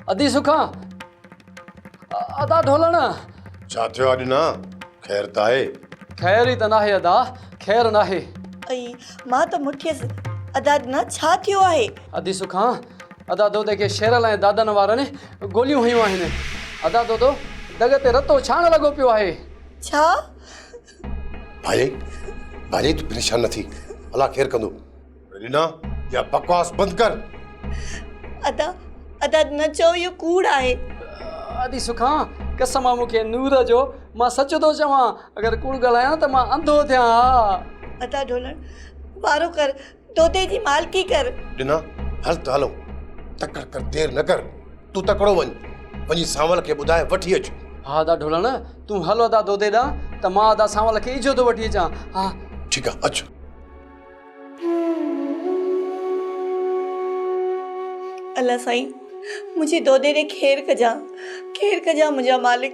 अदी सुखा अदा ढोलण छा थियो अॼु ना ख़ैर त आहे? खैर ही त नाहे अदा, खैर नाहे। मां त मुठियसि अदा न छा थियो आहे? अदी सुखा अदा दोदे के शेर लाइ दादन वारनि गोलियूं हयूं आहिनि। अदा दोदो दग ते रतो छाण लॻो पियो आहे। छा? भाई भाई तू परेशान न थी, अल्लाह खैर कंदो। रीना या बकवास बंद कर। अदा अदा न चओ इहो कूड़ आहे। अदी सुखा कसम मूंखे नूर जो मां सच थो चवां, अगरि कूड़ ॻाल्हायां त मां अंधो थियां। अदा ढोलण वारो कर, दोते जी मालकी कर। रीना हल त हलो, तकड़ कर, देर न कर। तू तकड़ो वञी सावल खे ॿुधाए वठी अच। हा अदा ढोलण तूं हलो अदा दोदे ॾांहुं त मां अदा सावल खे इजो थो वठी अचां। हा ठीकु आहे अच। अल्लाह साईं मुंहिंजी दोदे ॾे खेर कजां मुंहिंजा मालिक।